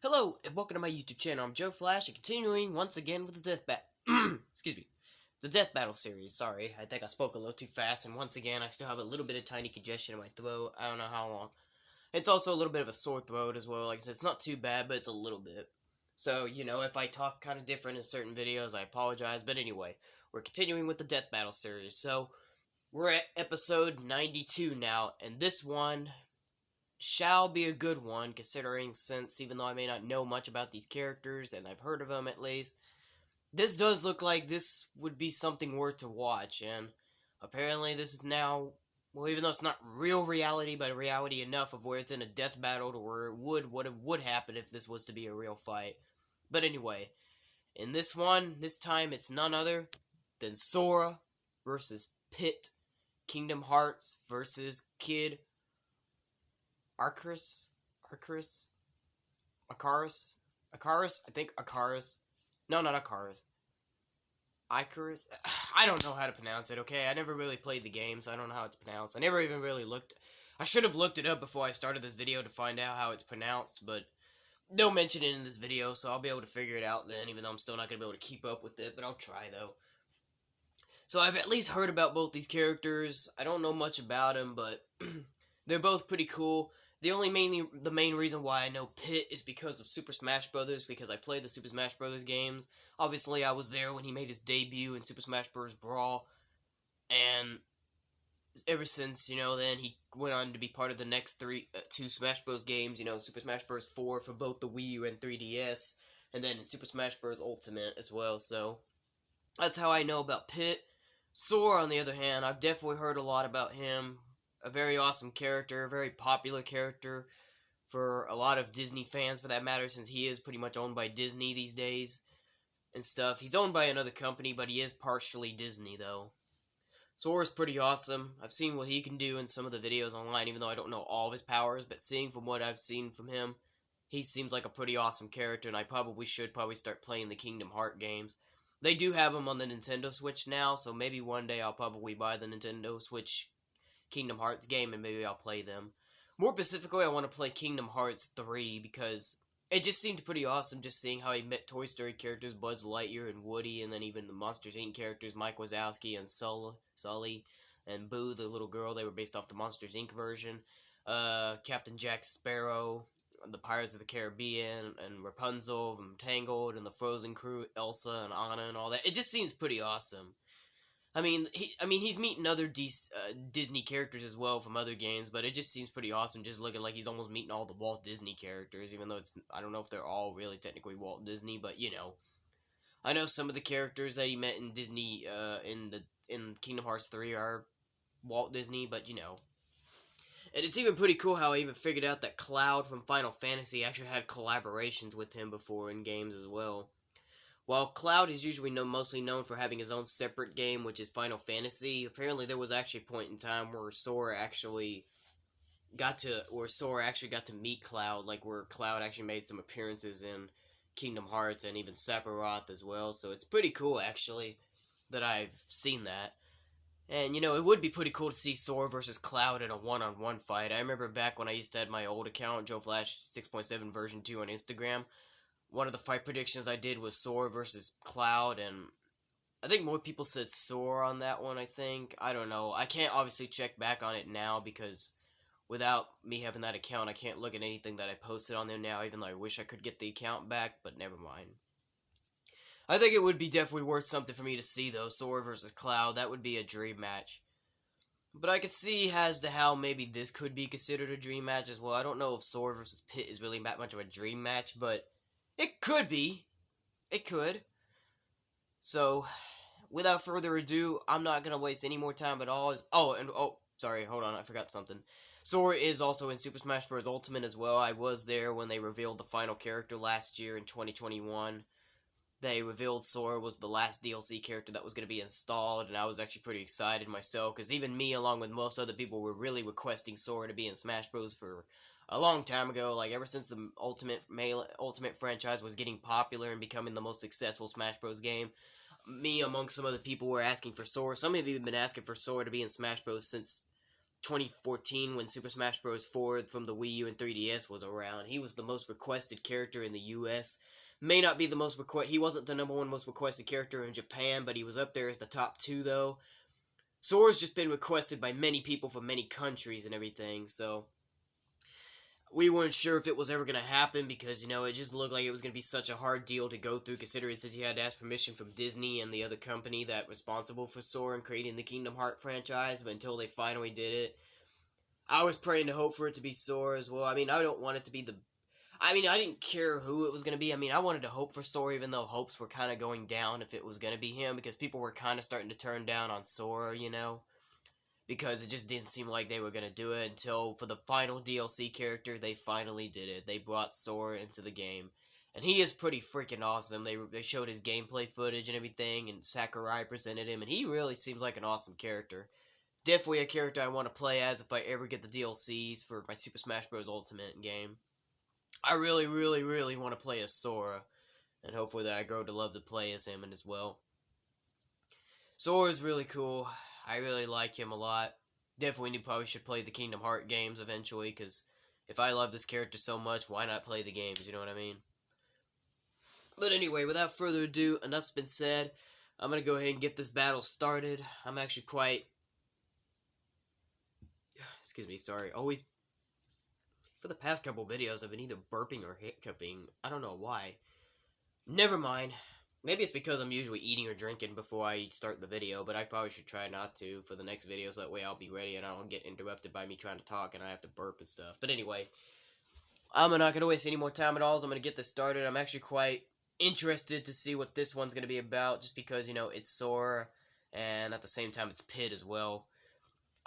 Hello and welcome to my YouTube channel. I'm Joe Flash and continuing once again with the excuse me, the Death Battle series. Sorry, I think I spoke a little too fast, and once again I still have a little bit of tiny congestion in my throat. I don't know how long. It's also a little bit of a sore throat as well. Like I said, it's not too bad, but it's a little bit. So, if I talk kind of different in certain videos, I apologize. But anyway, we're continuing with the Death Battle series. So, we're at episode 92 now, and this one shall be a good one, considering since even though I may not know much about these characters, and I've heard of them at least, this does look like this would be something worth to watch, and apparently this is now, well, even though it's not real reality, but reality enough of where it's in a death battle to where what would happen if this was to be a real fight. But anyway, in this one, this time it's none other than Sora versus Pit, Kingdom Hearts versus Kid Arcturus, Arcturus, Icarus, Icarus. I think Icarus. No, not Icarus. Icarus. I don't know how to pronounce it. Okay, I never really played the game, so I don't know how it's pronounced. I never even really looked. I should have looked it up before I started this video to find out how it's pronounced, but don't mention it in this video, so I'll be able to figure it out then. Even though I'm still not gonna be able to keep up with it, but I'll try though. So I've at least heard about both these characters. I don't know much about them, but they're both pretty cool. The main reason why I know Pit is because of Super Smash Bros. Because I played the Super Smash Bros. Games. Obviously, I was there when he made his debut in Super Smash Bros. Brawl, and ever since, then he went on to be part of the next two Smash Bros. Games. Super Smash Bros. 4 for both the Wii U and 3DS, and then Super Smash Bros. Ultimate as well. So that's how I know about Pit. Sora, on the other hand, I've definitely heard a lot about him. A very awesome character, a very popular character for a lot of Disney fans, for that matter, since he is pretty much owned by Disney these days and stuff. He's owned by another company, but he is partially Disney, though. Sora's pretty awesome. I've seen what he can do in some of the videos online, even though I don't know all of his powers, but seeing from what I've seen from him, he seems like a pretty awesome character, and I probably should start playing the Kingdom Hearts games. They do have them on the Nintendo Switch now, so maybe one day I'll probably buy the Nintendo Switch Kingdom Hearts game and maybe I'll play them. More specifically, I want to play Kingdom Hearts 3 because it just seemed pretty awesome just seeing how he met Toy Story characters Buzz Lightyear and Woody, and then even the Monsters Inc. characters Mike Wazowski and Sully and Boo, the little girl. They were based off the Monsters Inc. version. Captain Jack Sparrow, the Pirates of the Caribbean, and Rapunzel from Tangled, and the Frozen crew, Elsa and Anna and all that. It just seems pretty awesome. He's meeting other Disney characters as well from other games, but it just seems pretty awesome just looking like he's almost meeting all the Walt Disney characters, even though I don't know if they're all really technically Walt Disney, but I know some of the characters that he met in Disney, in Kingdom Hearts 3 are Walt Disney, but And it's even pretty cool how I even figured out that Cloud from Final Fantasy actually had collaborations with him before in games as well. While Cloud is usually mostly known for having his own separate game, which is Final Fantasy, apparently there was actually a point in time where Sora actually got to meet Cloud, like where Cloud actually made some appearances in Kingdom Hearts and even Sephiroth as well. So it's pretty cool actually that I've seen that. And it would be pretty cool to see Sora versus Cloud in a one-on-one fight. I remember back when I used to have my old account, Joe Flash 6.7 version 2 on Instagram. One of the fight predictions I did was Sora versus Cloud, and I think more people said Sora on that one, I think. I don't know. I can't obviously check back on it now because without me having that account, I can't look at anything that I posted on there now, even though I wish I could get the account back, but never mind. I think it would be definitely worth something for me to see, though, Sora versus Cloud. That would be a dream match. But I could see as to how maybe this could be considered a dream match as well. I don't know if Sora versus Pit is really that much of a dream match, but it could be. It could. So, without further ado, I'm not going to waste any more time at all. Sorry, hold on, I forgot something. Sora is also in Super Smash Bros. Ultimate as well. I was there when they revealed the final character last year in 2021. They revealed Sora was the last DLC character that was going to be installed, and I was actually pretty excited myself, because even me, along with most other people, were really requesting Sora to be in Smash Bros. For a long time ago, like ever since the Ultimate franchise was getting popular and becoming the most successful Smash Bros. Game. Me, among some other people, were asking for Sora. Some have even been asking for Sora to be in Smash Bros. Since 2014 when Super Smash Bros. 4 from the Wii U and 3DS was around. He was the most requested character in the US. May not be the most he wasn't the #1 most requested character in Japan, but he was up there as the top 2 though. Sora's just been requested by many people from many countries and everything, so we weren't sure if it was ever going to happen because, you know, it just looked like it was going to be such a hard deal to go through, considering since he had to ask permission from Disney and the other company that responsible for Sora and creating the Kingdom Hearts franchise, but until they finally did it, I was praying to hope for it to be Sora as well. I mean, I don't want it to be I didn't care who it was going to be. I mean, I wanted to hope for Sora, even though hopes were kind of going down if it was going to be him, because people were kind of starting to turn down on Sora, you know? Because it just didn't seem like they were going to do it until, for the final DLC character, they finally did it. They brought Sora into the game. And he is pretty freaking awesome. They showed his gameplay footage and everything, and Sakurai presented him, and he really seems like an awesome character. Definitely a character I want to play as if I ever get the DLCs for my Super Smash Bros. Ultimate game. I really, really, really want to play as Sora, and hopefully that I grow to love to play as him as well. Sora's really cool. I really like him a lot. Definitely probably should play the Kingdom Hearts games eventually, because if I love this character so much, why not play the games, you know what I mean? But anyway, without further ado, enough's been said. I'm going to go ahead and get this battle started. I'm actually quite... Excuse me, sorry. Always... For the past couple videos, I've been either burping or hiccuping. I don't know why. Never mind. Maybe it's because I'm usually eating or drinking before I start the video, but I probably should try not to for the next video, so that way I'll be ready and I don't get interrupted by me trying to talk and I have to burp and stuff. But anyway, I'm not going to waste any more time at all, so I'm going to get this started. I'm actually quite interested to see what this one's going to be about, just because, you know, it's Sora, and at the same time it's Pit as well.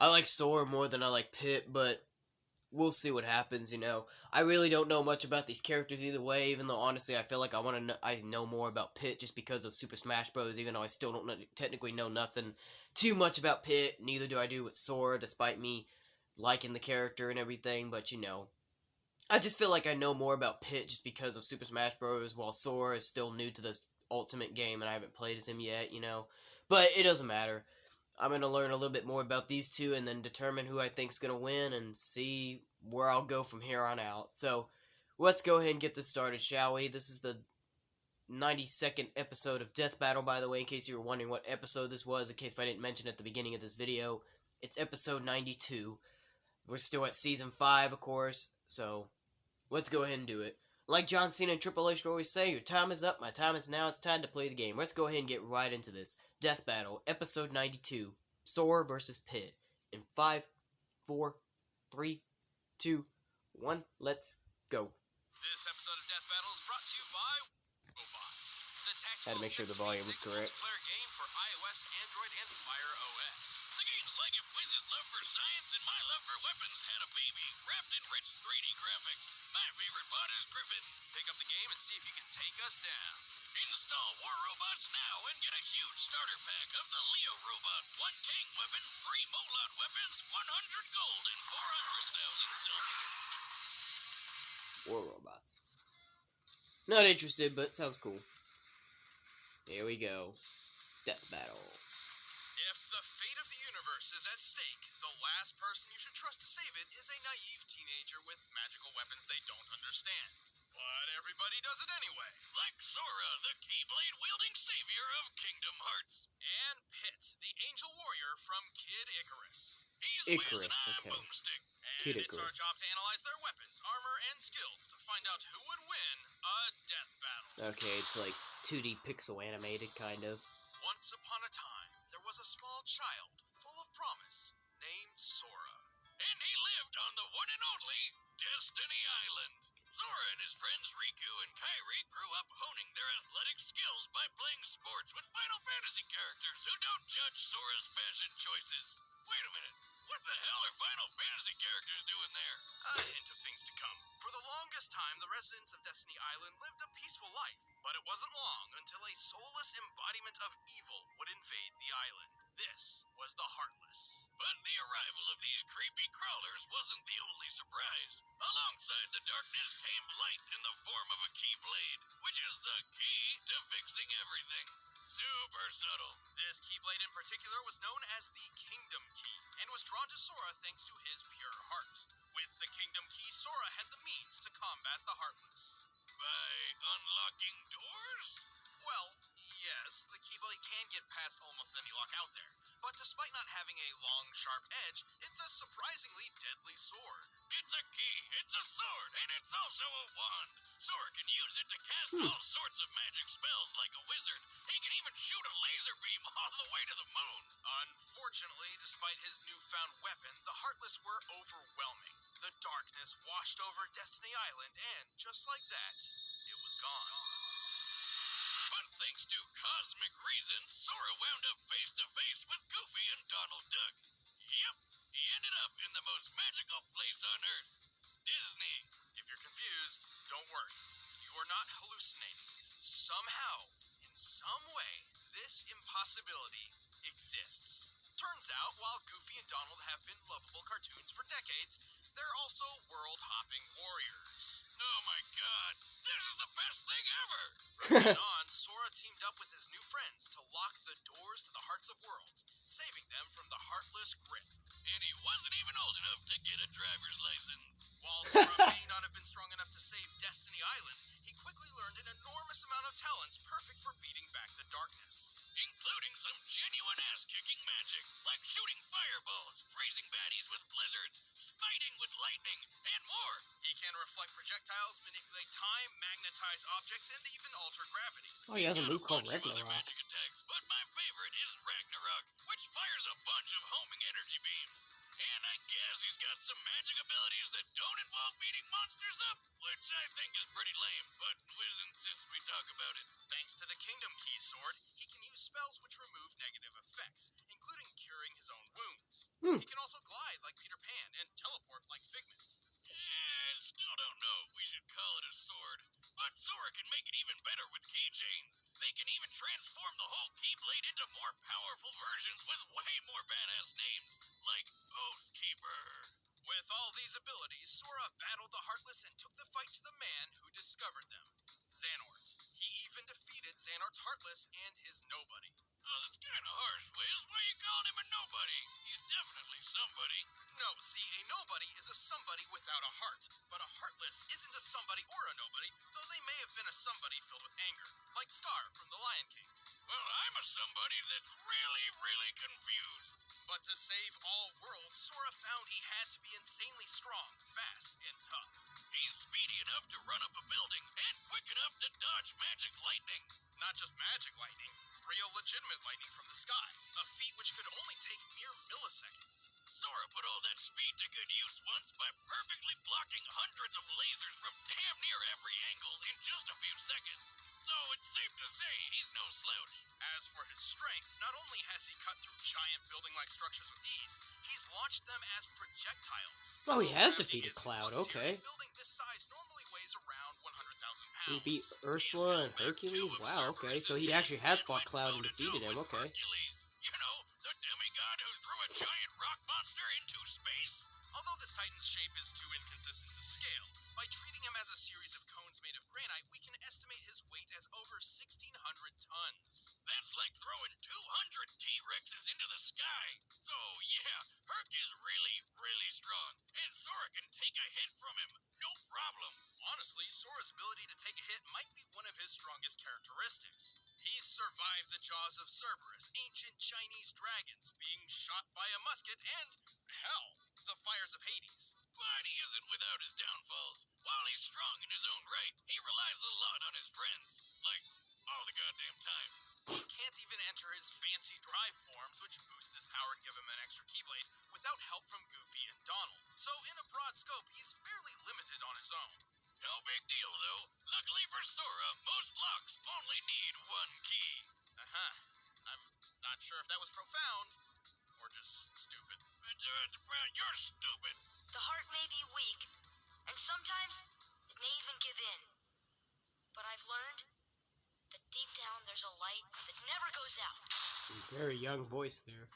I like Sora more than I like Pit, but we'll see what happens, you know. I really don't know much about these characters either way, even though honestly I feel like I know more about Pit just because of Super Smash Bros. Even though I still don't technically know nothing too much about Pit. Neither do I do with Sora, despite me liking the character and everything. But you know, I just feel like I know more about Pit just because of Super Smash Bros. While Sora is still new to the Ultimate game and I haven't played as him yet, you know. But it doesn't matter. I'm going to learn a little bit more about these two and then determine who I think's going to win and see where I'll go from here on out. So, let's go ahead and get this started, shall we? This is the 92nd episode of Death Battle, by the way, in case you were wondering what episode this was, in case if I didn't mention it at the beginning of this video. It's episode 92. We're still at season 5, of course, so let's go ahead and do it. Like John Cena and Triple H always say, your time is up, my time is now, it's time to play the game. Let's go ahead and get right into this. Death Battle, episode 92, Sora versus Pit. In 5, 4, 3, 2, 1, let's go. This episode of Death Battle is brought to you by Robots. The tactical Had to make sure the volume was correct. multiplayer game for iOS, Android, and Fire OS. The game's like if Wiz's love for science and my love for weapons had a baby, wrapped in rich 3D graphics. My favorite bot is Griffin. Pick up the game and see if you can take us down. Install War Robots now and get a huge starter pack of the Leo Robot, 1 King weapon, 3 Molot weapons, 100 gold, and 400,000 silver. War Robots. Not interested, but sounds cool. Here we go. Death Battle. If the fate of the universe is at stake, the last person you should trust to save it is a naive teenager with magical weapons they don't understand. But everybody does it anyway. Like Sora, the Keyblade-wielding savior of Kingdom Hearts. And Pit, the angel warrior from Kid Icarus. He's Icarus, Wiz and I'm okay. Boomstick. And Kid it's our Icarus. job to analyze their weapons, armor, and skills to find out who would win a death battle. Okay, it's like 2D pixel animated, kind of. Once upon a time, there was a small child full of promise named Sora. And he lived on the one and only Destiny Island. Sora and his friends Riku and Kairi grew up honing their athletic skills by playing sports with Final Fantasy characters who don't judge Sora's fashion choices. Wait a minute, what the hell are Final Fantasy characters doing there? A hint of things to come. For the longest time, the residents of Destiny Island lived a peaceful life. But it wasn't long until a soulless embodiment of evil would invade the island. This was the Heartless. But the arrival of these creepy crawlers wasn't the only surprise. Alongside the darkness came light in the form of a keyblade, which is the key to fixing everything. Super subtle. This keyblade in particular was known as the Kingdom Key, and was drawn to Sora thanks to his pure heart. With the Kingdom Key, Sora had the means to combat the Heartless. By unlocking doors? Well, yes, the Keyblade can get past almost any lock out there, but despite not having a long, sharp edge, it's a surprisingly deadly sword. It's a key, it's a sword, and it's also a wand. Sora can use it to cast all sorts of magic spells like a wizard. He can even shoot a laser beam all the way to the moon. Unfortunately, despite his newfound weapon, the Heartless were overwhelming. The darkness washed over Destiny Island, and just like that, it was gone. But thanks to cosmic reasons, Sora wound up face to face with Goofy and Donald Duck. Yep, he ended up in the most magical place on Earth, Disney. If you're confused, don't worry. You are not hallucinating. Somehow, in some way, this impossibility exists. Turns out, while Goofy and Donald have been lovable cartoons for decades, they're also world-hopping warriors. Oh my god, this is the best thing ever! From then on, Sora teamed up with his new friends to lock the doors to the Hearts of Worlds, saving them from the Heartless grip. And he wasn't even old enough to get a driver's license. While Sora may not have been strong enough to save Destiny Island, he quickly learned an enormous amount of talents perfect for beating back the darkness. Including some genuine ass-kicking magic, like shooting fireballs, freezing baddies with blizzards, smiting with lightning, and more. He can reflect projectiles, manipulate time, magnetize objects, and even alter gravity. Oh, he has a move called Other Ragnarok. magic attacks, but my favorite is Ragnarok, which fires a bunch of homing energy beams. And I guess he's got some magic abilities that don't involve beating monsters up, which I think is pretty lame, but Wiz insists we talk about it. Thanks to the Kingdom Key sword, he can use spells which remove negative effects, including curing his own wounds. He can also glide like Peter Pan and teleport like Figment. Still don't know if we should call it a sword, but Sora can make it even better with keychains. They can even transform the whole Keyblade into more powerful versions with way more badass names, like Oathkeeper. With all these abilities, Sora battled the Heartless and took the fight to the man who discovered them, Xehanort. He even defeated Xehanort's Heartless and his nobody. Oh, that's kind of harsh, Wiz. Why are you calling him a nobody? He's definitely somebody. No, see, a nobody is a somebody without a heart. But a Heartless isn't a somebody or a nobody, though they may have been a somebody filled with anger, like Scar from The Lion King. Well, I'm a somebody that's really, really confused. But to save all worlds, Sora found he had to be insanely strong, fast, and tough. He's speedy enough to run up a building, and quick enough to dodge magic lightning. Not just magic lightning, real legitimate lightning from the sky, a feat which could only take mere milliseconds. Sora put all that speed to good use once by perfectly blocking hundreds of lasers from damn near every angle in just a few seconds. So it's safe to say he's no slouch. As for his strength, not only has he cut through giant building-like structures with ease, he's launched them as projectiles. Oh, he has defeated Cloud, okay. A building this size normally weighs around 100,000 pounds. He beat Ursula and Hercules? Wow, okay. So he actually has fought Cloud and defeated him, okay. You know, the demigod who threw a giant rock monster into space? Although this Titan's shape is too inconsistent to scale, by treating him as a series of cones made of granite, we can estimate his weight as over 1,600 tons. That's like throwing 200 T-Rexes into the sky. So, yeah, Herc is really, really strong, and Sora can take a hit from him, no problem. Honestly, Sora's ability to take a hit might be one of his strongest characteristics. He's survived the jaws of Cerberus, ancient Chinese dragons, being shot by a musket, and, hell, the fires of Hades. But he isn't without his downfalls. While he's strong in his own right, he relies a lot on his friends. Like, all the goddamn time. He can't even enter his fancy drive forms, which boost his power and give him an extra Keyblade, without help from Goofy and Donald. So in a broad scope, he's fairly limited on his own. No big deal, though. Luckily for Sora, most locks only need one key. I'm not sure if that was profound, or just stupid. You're stupid. The heart may be weak, and sometimes it may even give in. But I've learned that deep down there's a light that never goes out. Very young voice there.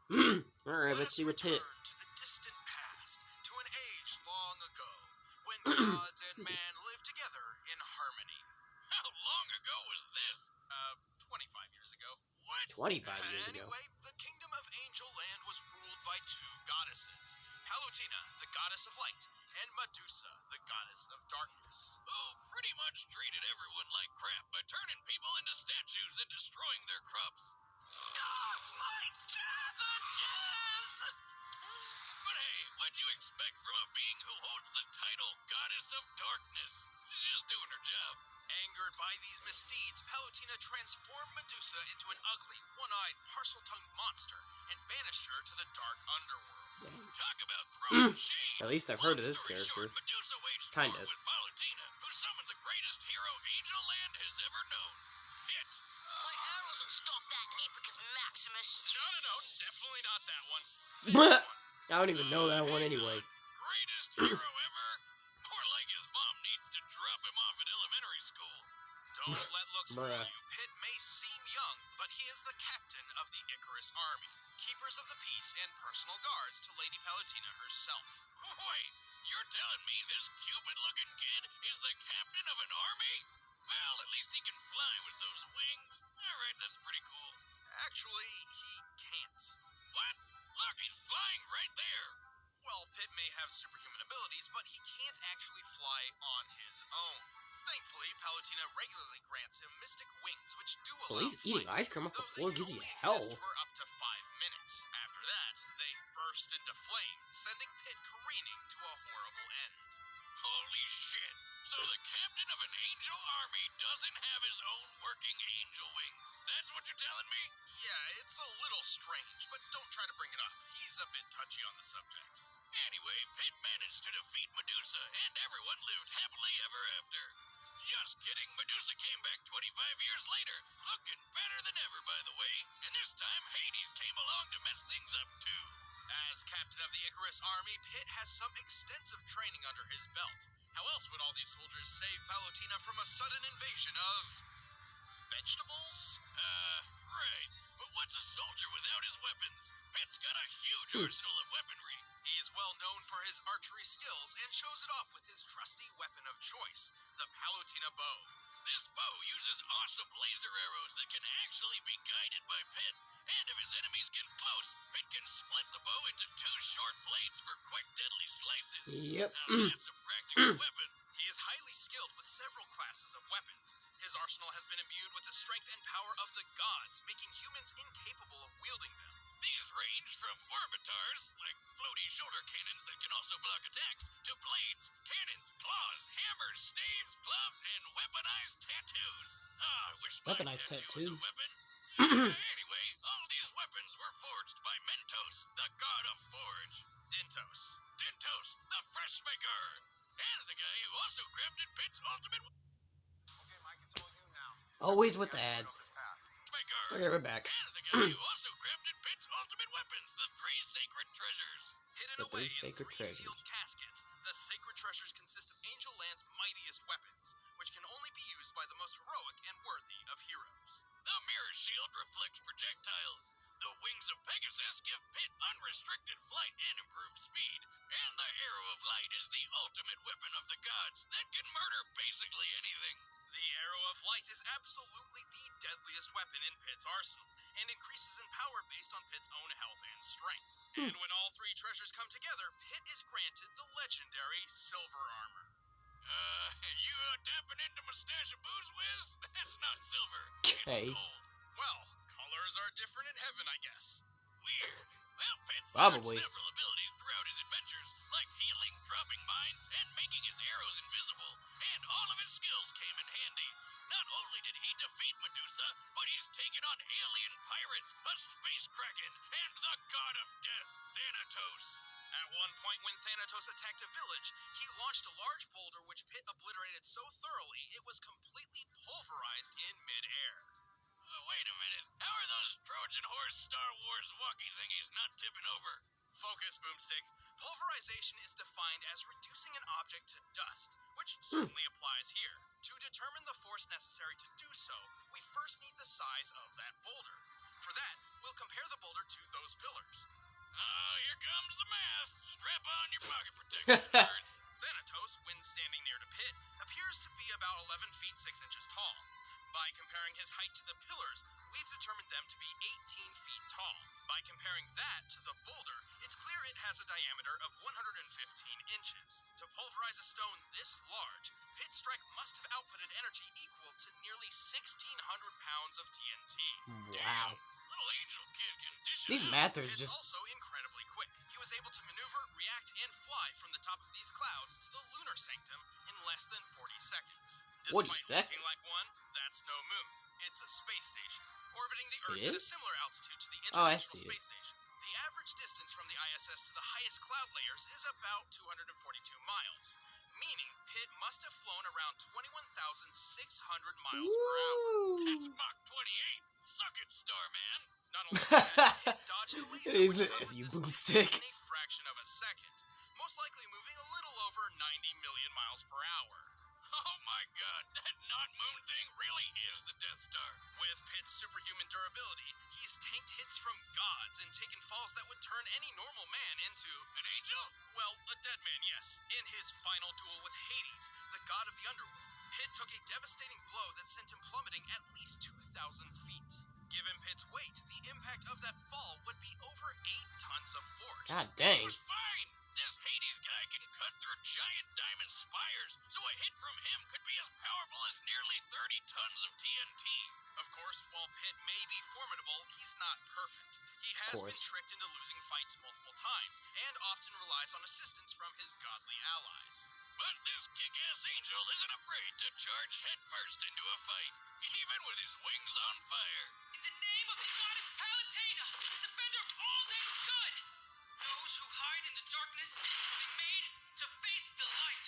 Alright, Let let's us see what Pit. return to the distant past, to an age long ago, when gods and man lived together in harmony. How long ago was this? 25 years ago. What? 25 years ago. Anyway, the kingdom of Angel Land was ruled by two goddesses. Palutena, the goddess of light, and Medusa, the goddess of darkness. Who pretty much treated everyone like crap by turning people into statues and destroying their crops. Oh my cabbages! But hey, what'd you expect from a being who holds the title Goddess of Darkness? She's just doing her job. Angered by these misdeeds, Palutena transformed Medusa into an ugly, one-eyed, parcel-tongued monster and banished her to the dark underworld. Dang. Talk about throwing shade. At least I've heard of this Long story character. short, Medusa waged Kind war of. with Palutena, who summoned the greatest hero Angel Land has ever known. Pit. My arrows will stop that Epicus Maximus. No, definitely not that one. This I one. don't even know that one anyway. Greatest hero ever? More like his mom needs to drop him off at elementary school. Don't let looks fool Bruh. you. Pitt may seem young, but he is the captain of the Icarus Army, keepers of the peace and personal guards to Lady Palutena herself. Wait, you're telling me this Cupid-looking kid is the captain of an army? Well, at least he can fly with those wings. Alright, that's pretty cool. Actually, he can't. What? Look, he's flying right there. Well, Pitt may have superhuman abilities, but he can't actually fly on his own. Thankfully, Palutena regularly grants him mystic wings, which do Well, allow he's eating flight, ice cream off the though floor they gives can you only hell. exist for up to 5 minutes. After that, they burst into flame, sending Pitt careening to a horrible end. Holy shit! So the captain of an angel army doesn't have his own working angel wings. That's what you're telling me? Yeah, it's a little strange, but don't try to bring it up. He's a bit touchy on the subject. Anyway, Pitt managed to defeat Medusa, and everyone lived happily ever after. Just kidding, Medusa came back 25 years later, looking better than ever, by the way. And this time, Hades came along to mess things up, too. As captain of the Icarus Army, Pitt has some extensive training under his belt. How else would all these soldiers save Palutena from a sudden invasion of vegetables? Right. But what's a soldier without his weapons? Pitt's got a huge arsenal of weaponry. He is well known for his archery skills and shows it off with his trusty weapon of choice, the Palutena bow. This bow uses awesome laser arrows that can actually be guided by Pitt. And if his enemies get close, Pitt can split the bow into 2 short blades for quick, deadly slices. Yep. Now that's a practical weapon. He is highly skilled with several classes of weapons. His arsenal has been imbued with the strength and power of the gods, making humans incapable of wielding them. These range from orbitars, like floaty shoulder cannons that can also block attacks, to blades, cannons, claws, hammers, staves, gloves, and weaponized tattoos. I wish my Weaponized tattoo was a tattoos. weapon. Anyway, all these weapons were forged by Mentos, the god of forge. Dintos, the fresh maker. And the guy who also crafted Pitt's ultimate Okay, Mike, it's all you now. Always with ads. maker. Okay, we're back. And the guy who also crafted Pitt's ultimate weapons, the 3 sacred treasures. Hidden The away 3 sacred in 3 treasures. sealed caskets, the sacred treasures consist of Angel Land's mightiest weapons, which can only be used by the most heroic and worthy of heroes. The mirror shield reflects projectiles. The wings of Pegasus give Pitt unrestricted flight and improved speed. And the arrow of light is the ultimate weapon of the gods that can murder basically anything. The arrow of light is absolutely the deadliest weapon in Pitt's arsenal, and increases in power based on Pitt's own health and strength. And when all 3 treasures come together, Pitt is granted the legendary silver armor. You tapping into my stash of booze, Wiz? That's not silver. Okay. It's gold. Well, colors are different in heaven, I guess. Weird. Well, Pitt's Probably. learned several abilities throughout his adventures, like healing, dropping mines, and making his arrows invisible. And all of his skills came in handy. Not only did he defeat Medusa, but he's taken on alien pirates, a space kraken, and the god of death, Thanatos. At one point when Thanatos attacked a village, he launched a large boulder which Pitt obliterated so thoroughly it was completely pulverized in midair. Wait a minute. How are those Trojan horse Star Wars walkie thingies not tipping over? Focus, Boomstick. Pulverization is defined as reducing an object to dust, which certainly applies applies here. To determine the force necessary to do so, we first need the size of that boulder. For that, we'll compare the boulder to those pillars. Here comes the math. Strap on your pocket protectors, nerds. Thanatos, when standing near the pit, appears to be about 11 feet 6 inches tall. By comparing his height to the pillars, we've determined them to be 18 feet tall. By comparing that to the boulder, it's clear it has a diameter of 115 inches. To pulverize a stone this large, Pit's strike must have outputted energy equal to nearly 1,600 pounds of TNT. Wow. Little angel kid can dish it These out. mathers Pit's just... also incredibly quick. He was able to maneuver, react, and fly from the top of these clouds to the lunar sanctum in less than 40 seconds. 40 Despite seconds? looking like one, that's no moon. It's a space station, orbiting the Earth It at a is? similar altitude to the Oh, I International see it. Space Station. The average distance from the ISS to the highest cloud layers is about 242 miles, meaning Pitt must have flown around 21,600 miles per hour. That's Woo! Mach 28. Suck it, Starman. Not only that, Pitt dodged a laser It is which if covered you the boomstick. in a fraction of a second, most likely moving a little over 90 million miles per hour. Oh my god, that not-moon thing really is the Death Star. With Pitt's superhuman durability, he's tanked hits from gods and taken falls that would turn any normal man into... An angel? Well, a dead man, yes. In his final duel with Hades, the god of the underworld, Pitt took a devastating blow that sent him plummeting at least 2,000 feet. Given Pitt's weight, the impact of that fall would be over 8 tons of force. God dang. It was fine. This Hades guy can cut through giant diamond spires, so a hit from him could be as powerful as nearly 30 tons of TNT. Of course, while Pitt may be formidable, he's not perfect. He has been tricked into losing fights multiple times, and often relies on assistance from his godly allies. But this kick-ass angel isn't afraid to charge headfirst into a fight, even with his wings on fire. In the name of the goddess Palutena, defender of all that is good, those who hide in the darkness will be made to face the light.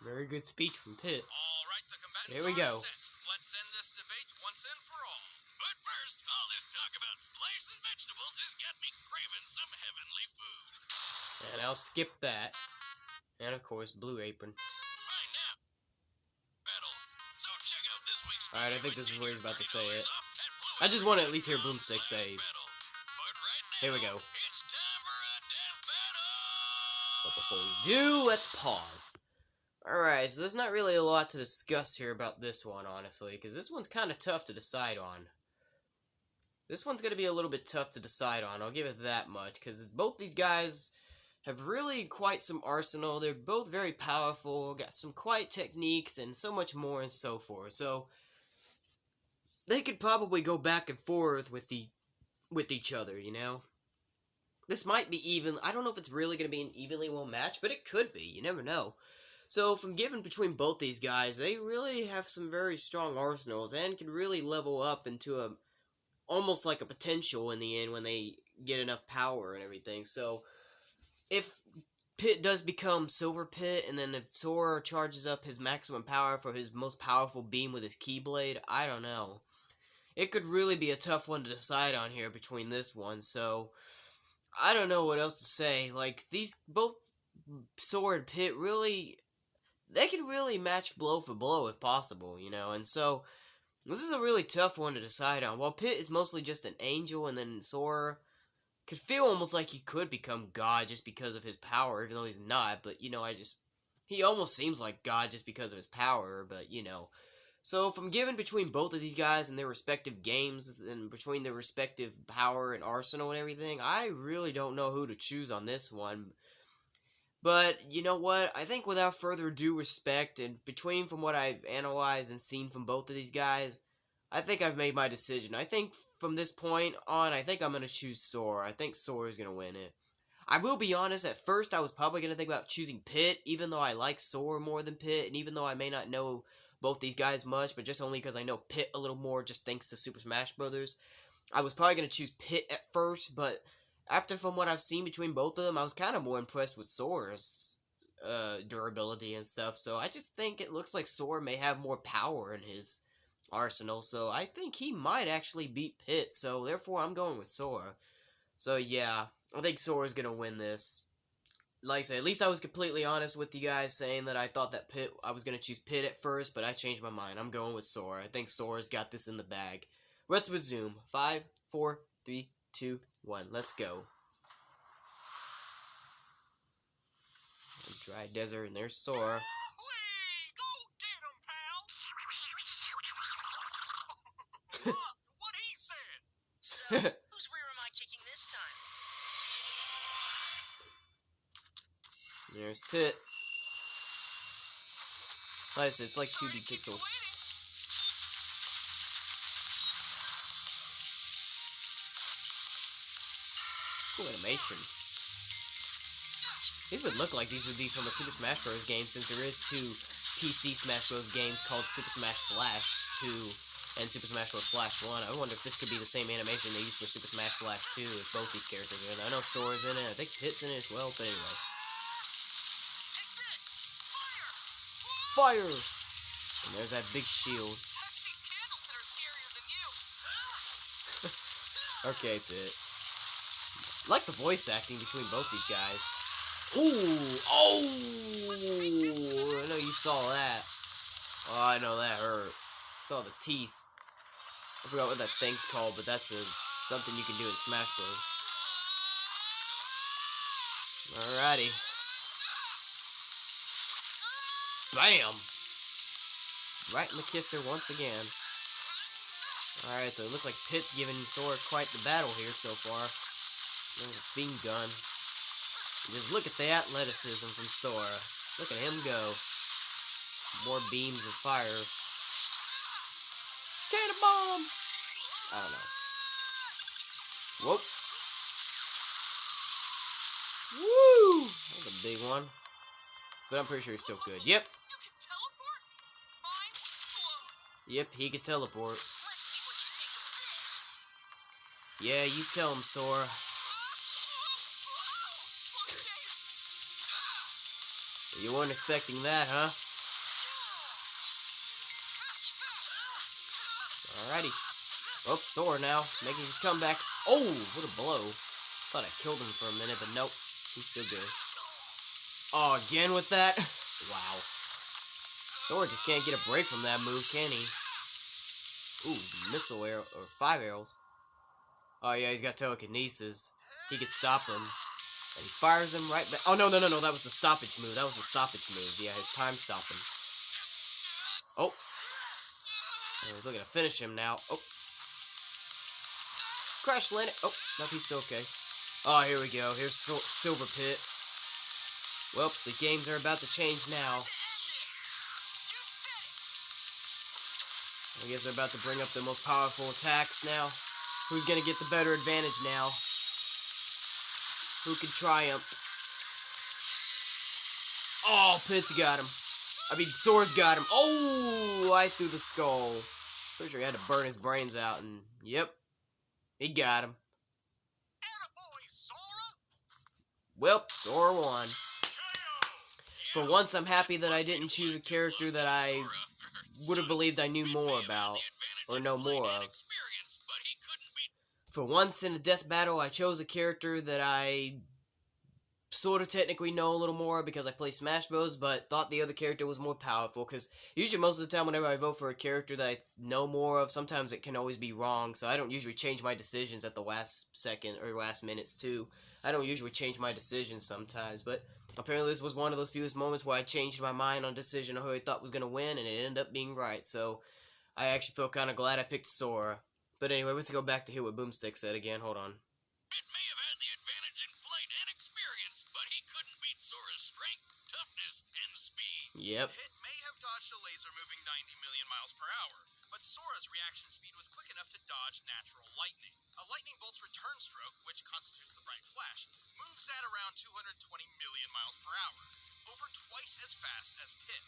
Very good speech from Pitt. All right, the combatants Here we are go. set. Let's end this debate once and for all. But first, all this talk about slicing vegetables has got me craving some heavenly food. And I'll skip that. And of course, Blue Apron. Right now, battle. So check out this week's Alright, I think this is where he's about to say it. $30 I just want to at least hear Boomstick say. battle. But right now, Here we go. it's time for a death battle. But before we do, let's pause. Alright, so there's not really a lot to discuss here about this one, honestly, because this one's kind of tough to decide on. This one's going to be a little bit tough to decide on, I'll give it that much, because both these guys have really quite some arsenal. They're both very powerful, got some quite techniques, and so much more and so forth. So, they could probably go back and forth with each other, you know? This might be even. I don't know if it's really going to be an evenly well match, but it could be. You never know. So, from given between both these guys, they really have some very strong arsenals and can really level up into a almost like a potential in the end when they get enough power and everything. So, if Pitt does become Silver Pit, and then if Sora charges up his maximum power for his most powerful beam with his Keyblade, I don't know. It could really be a tough one to decide on here between this one, so I don't know what else to say. Like, these, both Sora and Pitt really, they can really match blow for blow if possible, you know, and so this is a really tough one to decide on. While Pitt is mostly just an angel, and then Sora could feel almost like he could become God just because of his power, even though he's not, but, you know, he almost seems like God just because of his power, but, you know. So, if I'm given between both of these guys and their respective games, and between their respective power and arsenal and everything, I really don't know who to choose on this one. But, you know what, I think without further due respect, and between from what I've analyzed and seen from both of these guys, I think I've made my decision. I think from this point on, I think I'm going to choose Sora. I think Sora's going to win it. I will be honest, at first I was probably going to think about choosing Pitt, even though I like Sora more than Pitt, and even though I may not know both these guys much, but just only because I know Pitt a little more just thanks to Super Smash Bros. I was probably going to choose Pitt at first, but after from what I've seen between both of them, I was kind of more impressed with Sora's durability and stuff, so I just think it looks like Sora may have more power in his arsenal, so I think he might actually beat Pitt, so therefore I'm going with Sora. So yeah, I think Sora's gonna win this. like I said, at least I was completely honest with you guys, saying that I thought that I was gonna choose Pit at first, but I changed my mind. I'm going with Sora. I think Sora's got this in the bag. Let's resume. 5, 4, 3, 2, 1. Let's go. Dry desert, and there's Sora. Whee! Go get him, pal! What he said? So, whose rear am I kicking this time? There's Pit. Like I said, it's like Sorry 2D to keep you pixel. waiting. Cool animation. These would look like these would be from a Super Smash Bros. Game, since there is 2 PC Smash Bros. Games called Super Smash Flash 2 and Super Smash Bros. Flash 1. I wonder if this could be the same animation they used for Super Smash Flash 2 if both these characters are in it. I know Sora's in it, I think Pit's in it as well, but anyway. Take this! Fire! Fire! And there's that big shield. I've seen candles that are scarier than you. Okay, Pit. I like the voice acting between both these guys. Ooh! Oh! I know you saw that. Oh, I know that hurt. Saw the teeth. I forgot what that thing's called, but that's something you can do in Smash Bros. Alrighty. Bam! Right in the kisser once again. Alright, so it looks like Pit's giving Sora quite the battle here so far. There's a beam gun. And just look at the athleticism from Sora. Look at him go. More beams of fire. Cannon bomb! I don't know. Whoop. Woo! That was a big one. But I'm pretty sure he's still good. Yep. You can teleport? Mind blown. Yep, he could teleport. Let's see what you think of this! Yeah, you tell him, Sora. You weren't expecting that, huh? Alrighty. Oh, Sora now, making his comeback. Oh, what a blow. Thought I killed him for a minute, but nope. He's still good. Oh, again with that? Wow. Sora just can't get a break from that move, can he? Ooh, missile arrow, or 5 arrows. Oh yeah, he's got telekinesis. He could stop them. And he fires them right back. Oh, no, that was the stoppage move. That was the stoppage move. Yeah, his time stopping. Oh. He's looking to finish him now. Oh. Crash landed. Oh, nope, he's still okay. Oh, here we go. Here's Silver Pit. Well, the games are about to change now. I guess they're about to bring up the most powerful attacks now. Who's gonna get the better advantage now? Who can triumph? Oh, Pit's got him. I mean, Sora's got him. Oh, I threw the skull. Pretty sure he had to burn his brains out, and yep, he got him. Attaboy, Sora! Well, Sora won. For once, I'm happy that I didn't choose a character that I would have believed I knew more about, or know more of. For once in a death battle, I chose a character that I sort of technically know a little more because I play Smash Bros, but thought the other character was more powerful, because usually most of the time whenever I vote for a character that I know more of, sometimes it can always be wrong, so I don't usually change my decisions at the last second, or last minutes too. I don't usually change my decisions sometimes, but apparently this was one of those fewest moments where I changed my mind on a decision on who I thought was going to win, and it ended up being right, so I actually feel kind of glad I picked Sora. But anyway, let's go back to hear what Boomstick said again. Hold on. It may have had the advantage in flight and experience, but he couldn't beat Sora's strength, toughness, and speed. Yep. Pit may have dodged a laser moving 90 million miles per hour, but Sora's reaction speed was quick enough to dodge natural lightning. A lightning bolt's return stroke, which constitutes the bright flash, moves at around 220 million miles per hour, over twice as fast as Pit.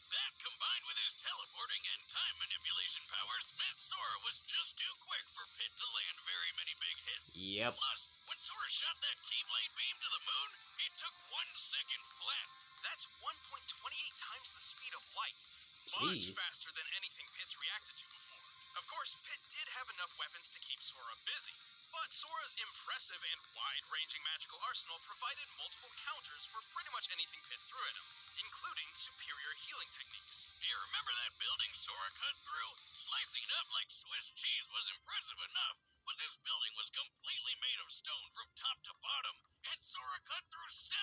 That, combined with his teleporting and time manipulation powers, meant Sora was just too quick for Pit to land very many big hits. Yep. Plus, when Sora shot that Keyblade beam to the moon, it took 1 second flat. That's 1.28 times the speed of light. Jeez. Much faster than anything Pit's reacted to before. Of course, Pit did have enough weapons to keep Sora busy, but Sora's impressive and wide-ranging magical arsenal provided multiple counters for pretty much anything Pit threw at him, including superior healing techniques. Hey, remember that building Sora cut through? Slicing it up like Swiss cheese was impressive enough, but this building was completely made of stone from top to bottom, and Sora cut through 7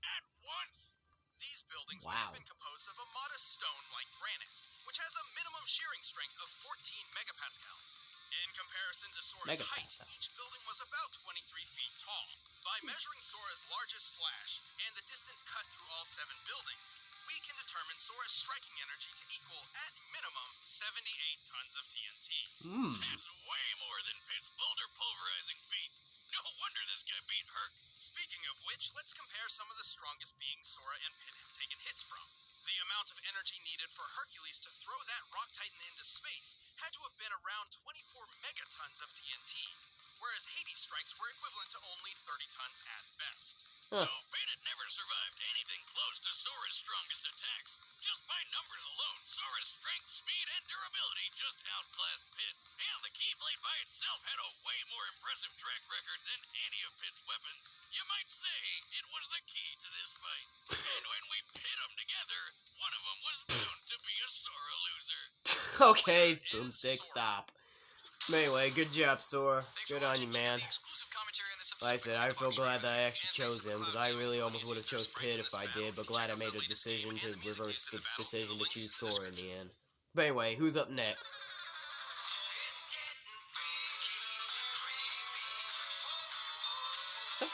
at once. These buildings may have Wow. been composed of a modest stone like granite, which has a minimum shearing strength of 14 megapascals. In comparison to Sora's height, Megapascal. each building was about 23 feet tall. By measuring Sora's largest slash and the distance cut through all 7 buildings, we can determine Sora's striking energy to equal, at minimum, 78 tons of TNT. That's way more than Pit's boulder pulverizing feat. No wonder this guy beat Herc. Speaking of which, let's compare some of the strongest beings Sora and Pit have taken hits from. The amount of energy needed for Hercules to throw that rock titan into space had to have been around 24 megatons of TNT, whereas Hades strikes were equivalent to only 30 tons at best. So Pit had never survived anything close to Sora's strongest attacks. Just by numbers alone, Sora's strength, speed, and durability just outclassed Pit. And the Keyblade by itself had a way more impressive track record than any of Pit's weapons. You might say it was the key to this fight. And when we pit them together, one of them was bound to be a Sora loser. Okay, Boomstick, stop. Anyway, good job, Sora. Good on you, man. Like I said, I feel glad that I actually chose him, because I really almost would have chose Pit if I did, but glad I made a decision to reverse the decision to choose Sora in the end. But anyway, who's up next? Is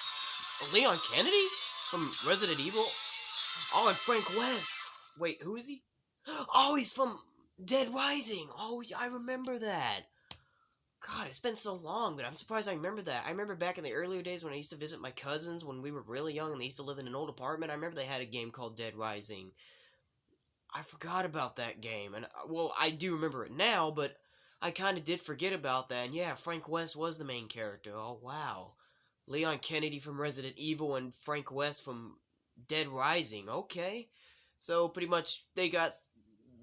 that Leon Kennedy? From Resident Evil? Oh, and Frank West. Wait, who is he? Oh, he's from Dead Rising. Oh, I remember that. God, it's been so long, but I'm surprised I remember that. I remember back in the earlier days when I used to visit my cousins when we were really young and they used to live in an old apartment. I remember they had a game called Dead Rising. I forgot about that game, and well, I do remember it now, but I kind of did forget about that. And yeah, Frank West was the main character. Oh wow, Leon Kennedy from Resident Evil and Frank West from Dead Rising. Okay, so pretty much they got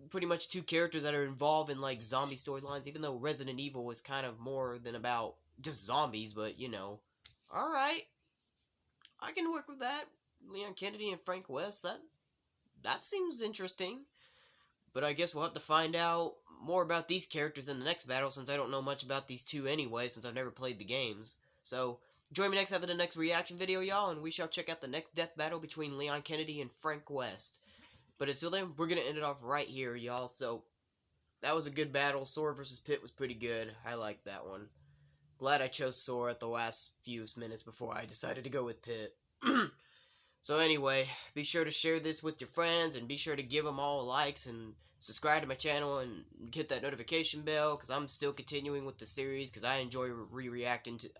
pretty much 2 characters that are involved in like zombie storylines, even though Resident Evil was kind of more than about just zombies, but you know. Alright, I can work with that. Leon Kennedy and Frank West, that seems interesting. But I guess we'll have to find out more about these characters in the next battle, since I don't know much about these 2 anyway, since I've never played the games. So, join me next time for the next reaction video, y'all, and we shall check out the next death battle between Leon Kennedy and Frank West. But until then, we're going to end it off right here, y'all. So, that was a good battle. Sora vs. Pit was pretty good. I liked that one. Glad I chose Sora at the last few minutes before I decided to go with Pit. So anyway, be sure to share this with your friends, and be sure to give them all likes, and subscribe to my channel, and hit that notification bell, because I'm still continuing with the series, because I enjoy reacting to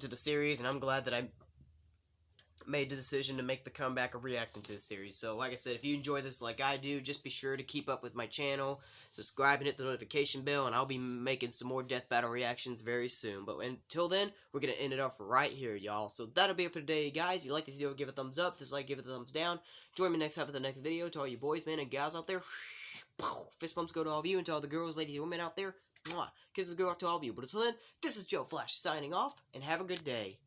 the series, and I'm glad that I made the decision to make the comeback of reacting to the series. So, like I said, if you enjoy this like I do, just be sure to keep up with my channel, subscribe and hit the notification bell, and I'll be making some more Death Battle reactions very soon. But until then, we're going to end it off right here, y'all. So, that'll be it for today, guys. If you like this video, give it a thumbs up. Dislike, give it a thumbs down. Join me next time for the next video. To all you boys, men, and gals out there, fist bumps go to all of you, and to all the girls, ladies, and women out there, kisses go out to all of you. But until then, this is Joe Flash signing off, and have a good day.